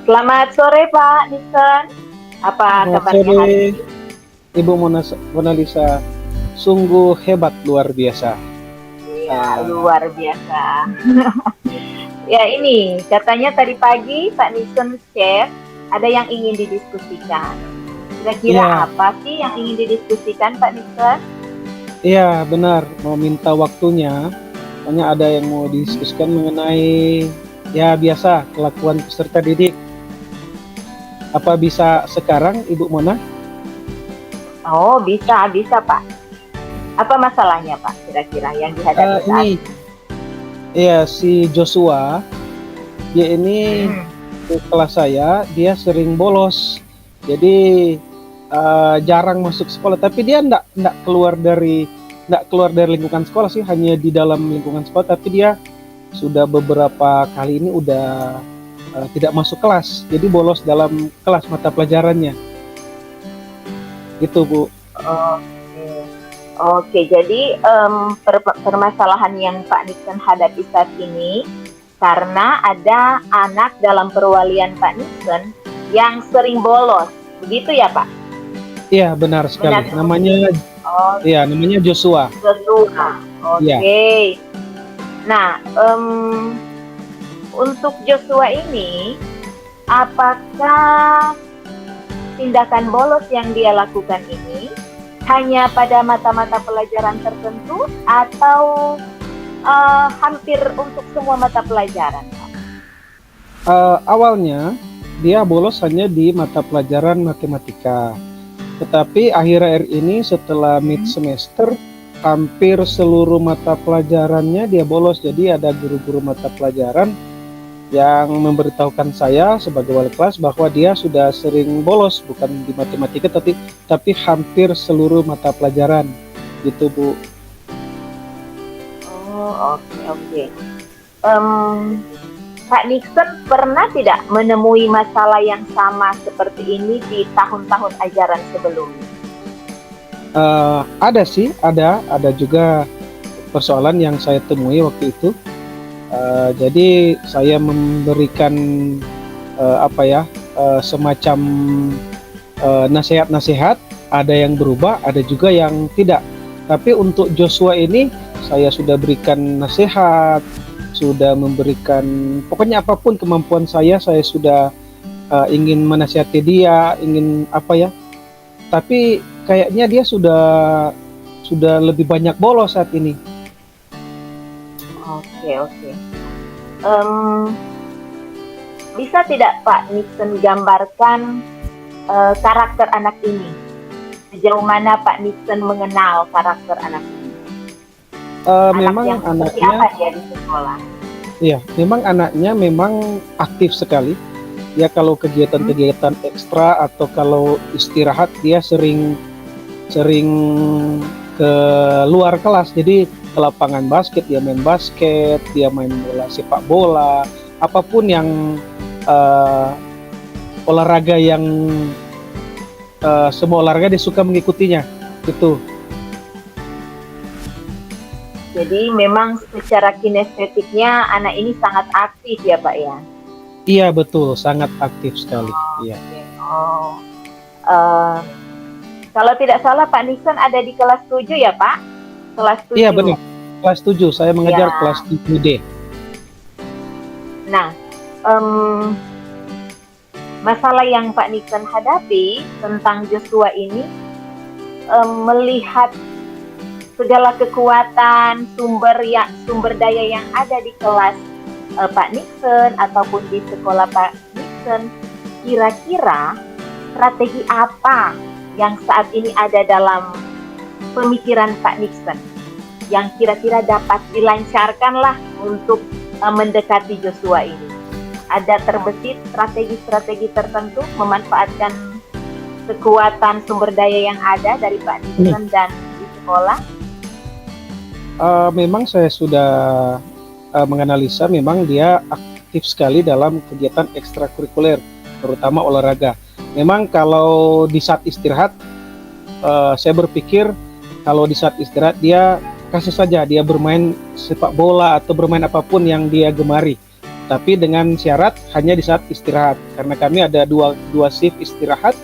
Selamat sore Pak Nixon. Apa Selamat kabarnya sore, hari ini? Ibu Mona Lisa. Sungguh hebat, luar biasa. Ya, Ah, luar biasa. Ya ini, katanya tadi pagi Pak Nixon share ada yang ingin didiskusikan. Kira-kira iya, apa sih yang ingin didiskusikan Pak Nixon? iya benar. Mau minta waktunya, hanya ada yang mau didiskusikan mengenai ya biasa kelakuan peserta didik. Apa bisa sekarang, Ibu Mona? Oh, bisa Pak. Apa masalahnya Pak kira-kira yang dihadapi saat Ini, ini? ya si Joshua, dia ini Hmm. di kelas saya, dia sering bolos. Jadi jarang masuk sekolah, tapi dia ndak keluar dari lingkungan sekolah sih, hanya di dalam lingkungan sekolah. Tapi dia sudah beberapa kali ini udah tidak masuk kelas, jadi bolos dalam kelas mata pelajarannya, gitu Bu. Oke. Oke, jadi permasalahan yang Pak Nixon hadapi saat ini karena ada anak dalam perwalian Pak Nixon yang sering bolos. Begitu ya, Pak? Iya benar sekali. Benar seperti Namanya, itu. Oh, ya namanya Joshua. Joshua. Iya. Oke. Nah, untuk Joshua ini, apakah tindakan bolos yang dia lakukan ini hanya pada mata-mata pelajaran tertentu atau hampir untuk semua mata pelajaran, Pak? Awalnya dia bolos hanya di mata pelajaran matematika, tetapi akhir-akhir ini setelah mid semester hampir seluruh mata pelajarannya dia bolos. Jadi ada guru-guru mata pelajaran yang memberitahukan saya sebagai wali kelas bahwa dia sudah sering bolos, bukan di matematika tapi hampir seluruh mata pelajaran, gitu Bu. Oh, oke, oke. Pak Nixon pernah tidak menemui masalah yang sama seperti ini di tahun-tahun ajaran sebelumnya? Ada sih, ada juga persoalan yang saya temui waktu itu. Jadi saya memberikan semacam nasihat-nasihat, ada yang berubah, ada juga yang tidak. Tapi untuk Joshua ini saya sudah berikan nasihat, sudah memberikan pokoknya apapun kemampuan saya sudah ingin menasihati dia, ingin tapi kayaknya dia sudah lebih banyak bolos saat ini. Oke, oke. Bisa tidak Pak Nixon gambarkan karakter anak ini? Sejauh mana Pak Nixon mengenal karakter anak ini? Anak Memang yang seperti anaknya, apa dia di sekolah? ya, memang anaknya memang aktif sekali. Ya kalau kegiatan-kegiatan ekstra atau kalau istirahat dia sering sering ke luar kelas. Jadi ke lapangan basket, dia main bola, sepak bola, apapun yang uh, olahraga yang semua olahraga dia suka mengikutinya. Gitu. Jadi memang secara kinestetiknya anak ini sangat aktif ya Pak ya? Iya betul, sangat aktif sekali. Iya. Oh, eh, kalau tidak salah Pak Nixon ada di kelas 7 ya Pak? Kelas Iya 7. benar. Kelas 7, saya mengajar Ya. kelas 7D. Nah, masalah yang Pak Nixon hadapi tentang Joshua ini melihat segala kekuatan sumber daya yang ada di kelas Pak Nixon ataupun di sekolah Pak Nixon, kira-kira strategi apa yang saat ini ada dalam pemikiran Pak Nixon yang kira-kira dapat dilancarkan lah untuk mendekati Joshua ini? Ada terbesit strategi-strategi tertentu memanfaatkan kekuatan sumber daya yang ada dari Pak Nixon dan di sekolah? Memang saya sudah menganalisa, memang dia aktif sekali dalam kegiatan ekstrakurikuler, terutama olahraga. Memang kalau di saat istirahat, saya berpikir kalau di saat istirahat dia kasih saja dia bermain sepak bola atau bermain apapun yang dia gemari. tapi dengan syarat hanya di saat istirahat, karena kami ada dua shift istirahat,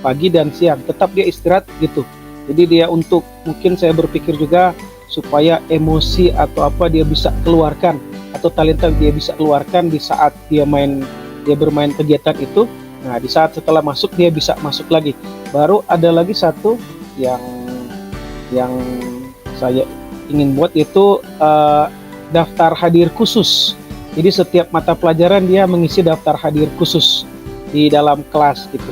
pagi dan siang, tetap dia istirahat gitu. Jadi dia untuk, mungkin saya berpikir juga supaya emosi atau apa dia bisa keluarkan, atau talenta dia bisa keluarkan di saat dia bermain kegiatan itu. Nah, di saat setelah masuk dia bisa masuk lagi. Baru ada lagi satu yang saya ingin buat, itu daftar hadir khusus. Jadi setiap mata pelajaran dia mengisi daftar hadir khusus di dalam kelas gitu.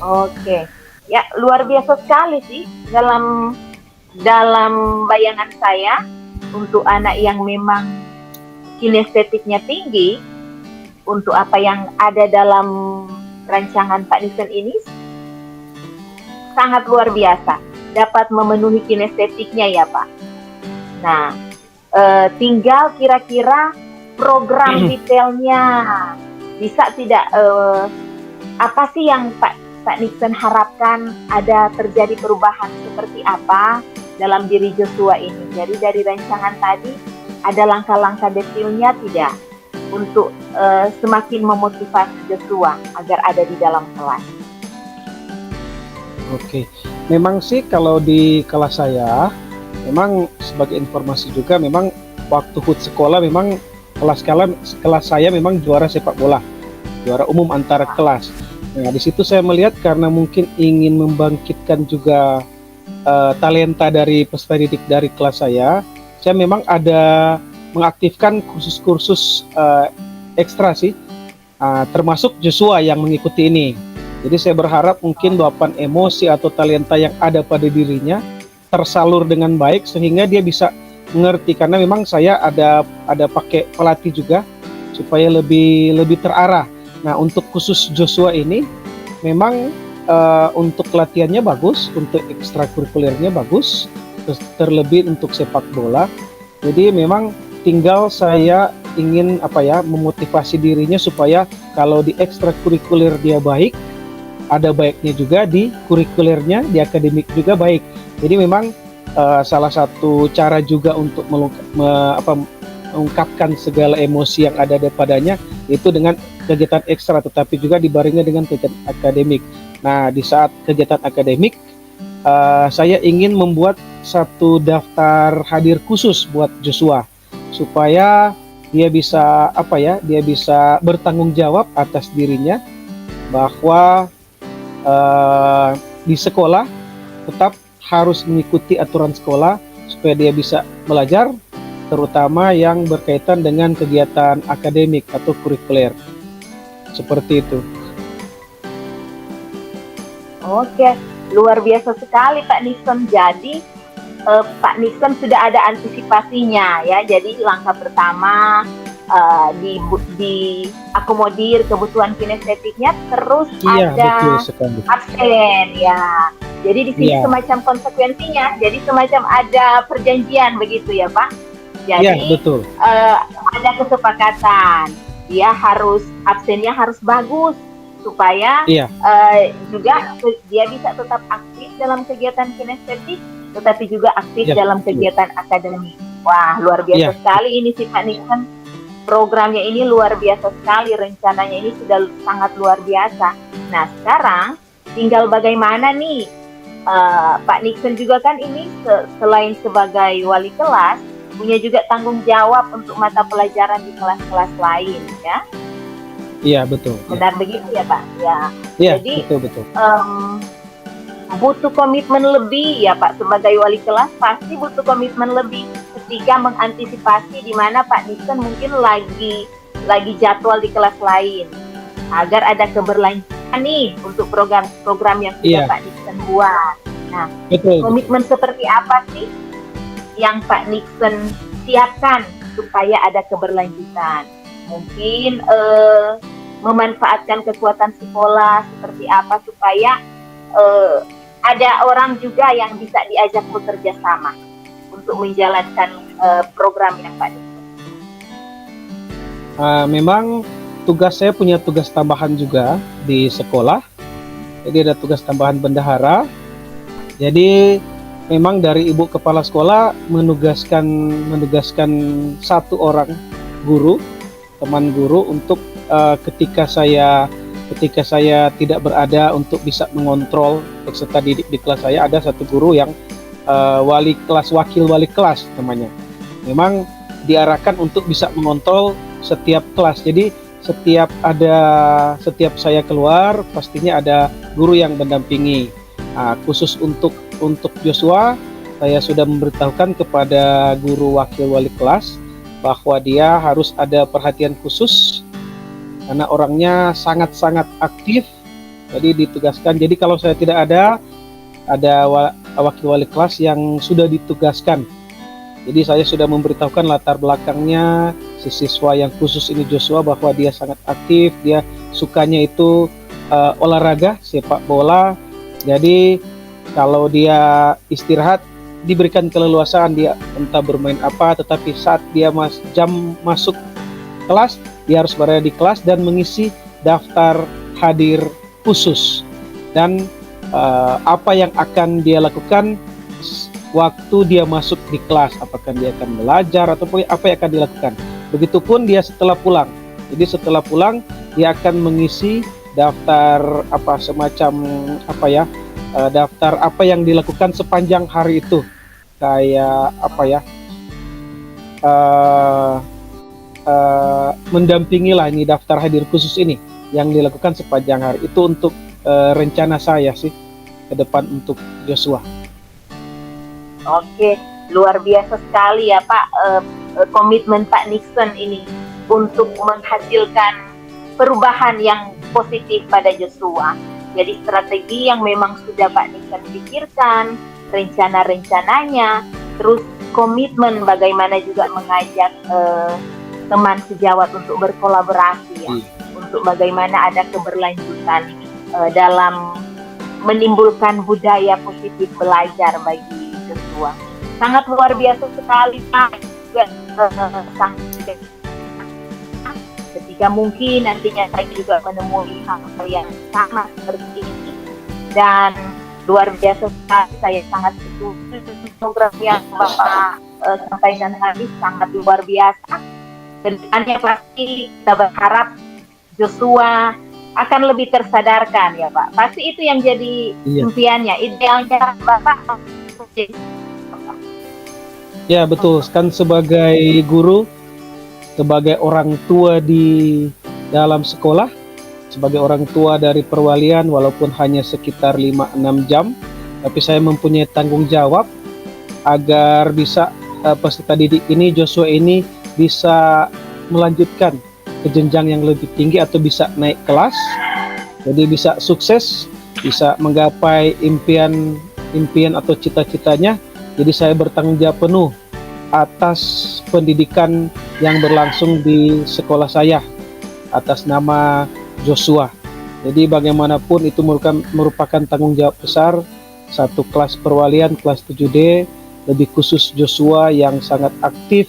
Oke, ya luar biasa sekali sih dalam bayangan saya untuk anak yang memang kinestetiknya tinggi, untuk apa yang ada dalam rancangan Pak Nixon ini sangat luar biasa, dapat memenuhi kinestetiknya ya Pak. Nah, tinggal kira-kira program detailnya bisa tidak, apa sih yang Pak Nixon harapkan ada terjadi perubahan seperti apa dalam diri Joshua ini. Jadi dari rancangan tadi ada langkah-langkah detailnya tidak untuk semakin memotivasi Joshua agar ada di dalam kelas. Oke, memang sih kalau di kelas saya, memang sebagai informasi juga, memang waktu HUT sekolah memang kelas saya memang juara sepak bola, juara umum antara kelas. Nah, di situ saya melihat karena mungkin ingin membangkitkan juga talenta dari peserta didik dari kelas saya memang ada mengaktifkan kursus-kursus ekstra sih, termasuk Joshua yang mengikuti ini. Jadi saya berharap mungkin luapan emosi atau talenta yang ada pada dirinya tersalur dengan baik sehingga dia bisa mengerti, karena memang saya ada pakai pelatih juga supaya lebih terarah. Nah, untuk khusus Joshua ini memang untuk latihannya bagus, untuk ekstrakurikulernya bagus, terlebih untuk sepak bola. Jadi memang tinggal saya ingin memotivasi dirinya supaya kalau di ekstrakurikuler dia baik, ada baiknya juga di kurikulernya, di akademik juga baik. Jadi memang salah satu cara juga untuk mengungkapkan segala emosi yang ada padanya itu dengan kegiatan ekstra, tetapi juga dibarengi dengan kegiatan akademik. Nah, di saat kegiatan akademik, saya ingin membuat satu daftar hadir khusus buat Joshua supaya dia bisa dia bisa bertanggung jawab atas dirinya bahwa di sekolah tetap harus mengikuti aturan sekolah supaya dia bisa belajar, terutama yang berkaitan dengan kegiatan akademik atau kurikuler. Seperti itu. Oke, luar biasa sekali Pak Nixon. Jadi Pak Nixon sudah ada antisipasinya ya. Jadi langkah pertama diakomodir kebutuhan kinestetiknya, terus ada absen ya. Jadi di sini semacam konsekuensinya. Jadi semacam ada perjanjian begitu ya Pak. Jadi betul. Ada kesepakatan. Dia absennya harus bagus supaya juga dia bisa tetap aktif dalam kegiatan kinestetik, tetapi juga aktif dalam kegiatan akademik. Wah, luar biasa sekali ini sih Pak Nixon. Programnya ini luar biasa sekali, rencananya ini sudah sangat luar biasa. Nah, sekarang tinggal bagaimana nih Pak Nixon juga kan ini selain sebagai wali kelas, punya juga tanggung jawab untuk mata pelajaran di kelas-kelas lain ya. Iya, betul. Benar begitu ya Pak? Ya. Iya, Jadi betul. Butuh komitmen lebih ya Pak, sebagai wali kelas pasti butuh komitmen lebih ketika mengantisipasi di mana Pak Nixon mungkin lagi jadwal di kelas lain, agar ada keberlanjutan nih untuk program yang sudah Pak Nixon buat. Nah, komitmen seperti apa sih yang Pak Nixon siapkan supaya ada keberlanjutan? Mungkin memanfaatkan kekuatan sekolah seperti apa supaya ada orang juga yang bisa diajak bekerja sama untuk menjalankan program yang Pak Nixon. Memang saya punya tugas tambahan juga di sekolah. Jadi ada tugas tambahan bendahara. Jadi memang dari Ibu Kepala Sekolah menugaskan satu orang guru, teman guru untuk ketika saya tidak berada untuk bisa mengontrol peserta didik di kelas saya, ada satu guru yang wakil wali kelas namanya. Memang diarahkan untuk bisa mengontrol setiap kelas. Jadi setiap saya keluar pastinya ada guru yang mendampingi. Khusus untuk Joshua, saya sudah memberitahukan kepada guru wakil wali kelas bahwa dia harus ada perhatian khusus karena orangnya sangat-sangat aktif. Jadi ditugaskan. Jadi kalau saya tidak ada wakil wali kelas yang sudah ditugaskan. Jadi saya sudah memberitahukan latar belakangnya si siswa yang khusus ini Joshua, bahwa dia sangat aktif, dia sukanya itu olahraga sepak bola. Jadi kalau dia istirahat diberikan keleluasaan dia entah bermain apa, tetapi saat dia jam masuk kelas dia harus berada di kelas dan mengisi daftar hadir khusus. Dan apa yang akan dia lakukan waktu dia masuk di kelas, apakah dia akan belajar ataupun apa yang akan dilakukan. Begitupun dia setelah pulang. Jadi setelah pulang dia akan mengisi daftar daftar apa yang dilakukan sepanjang hari itu. Kayak mendampingi lah ini daftar hadir khusus ini yang dilakukan sepanjang hari itu untuk rencana saya sih ke depan untuk Joshua. Oke, luar biasa sekali ya Pak, komitmen Pak Nixon ini untuk menghasilkan perubahan yang positif pada Joshua. Jadi strategi yang memang sudah Pak Nixon pikirkan, rencana-rencananya, terus komitmen bagaimana juga mengajak teman sejawat untuk berkolaborasi ya, untuk bagaimana ada keberlanjutan dalam menimbulkan budaya positif belajar bagi Joshua. Sangat luar biasa sekali Pak. Ketika mungkin nantinya saya juga menemui hal yang sama seperti ini, dan luar biasa sekali, saya sangat setuju program yang Bapak sampaikan tadi, sangat luar biasa. Kedepannya pasti kita berharap Joshua akan lebih tersadarkan ya Pak. Pasti itu yang jadi impiannya, idealnya Bapak. Ya betul, kan sebagai guru, sebagai orang tua di dalam sekolah, sebagai orang tua dari perwalian, walaupun hanya sekitar 5-6 jam, tapi saya mempunyai tanggung jawab agar bisa peserta didik ini, Joshua ini bisa melanjutkan ke jenjang yang lebih tinggi atau bisa naik kelas, jadi bisa sukses, bisa menggapai impian atau cita-citanya. Jadi saya bertanggung jawab penuh atas pendidikan yang berlangsung di sekolah saya atas nama Joshua. Jadi bagaimanapun itu merupakan tanggung jawab besar satu kelas perwalian, kelas 7D, lebih khusus Joshua yang sangat aktif.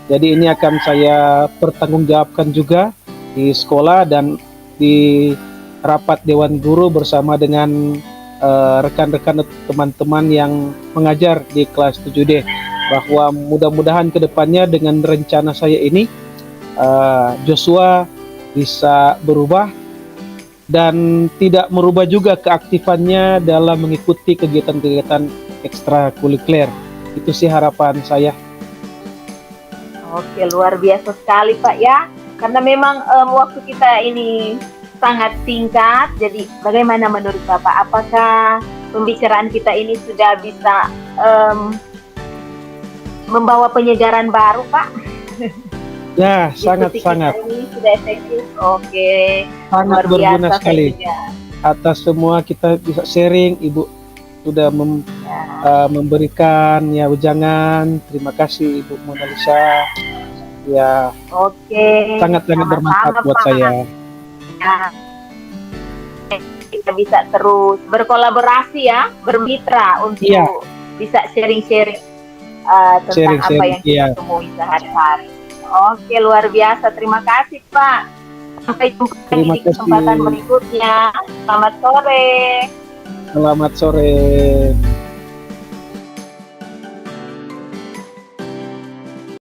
Jadi ini akan saya pertanggungjawabkan juga di sekolah dan di rapat Dewan Guru bersama dengan rekan-rekan teman-teman yang mengajar di kelas 7D, bahwa mudah-mudahan ke depannya dengan rencana saya ini Joshua bisa berubah dan tidak merubah juga keaktifannya dalam mengikuti kegiatan-kegiatan ekstrakurikuler. Itu sih harapan saya. Oke, luar biasa sekali Pak ya, karena memang waktu kita ini sangat singkat. Jadi bagaimana menurut Bapak, apakah pembicaraan kita ini sudah bisa membawa penyegaran baru Pak? Ya, sangat-sangat. Ini sudah efektif. Oke, sangat berguna sekali. Atas semua kita bisa sharing, Ibu sudah memberikan ya wejangan. Terima kasih Ibu Mona Lisa. Ya. Oke. Sangat-sangat bermanfaat buat Pak. saya. Ya. Kita bisa terus berkolaborasi ya, bermitra untuk bisa sharing-sharing tentang apa yang kita temui sehari-hari. Oke, luar biasa. Terima kasih Pak. Sampai jumpa di kesempatan berikutnya. Selamat sore. Selamat sore.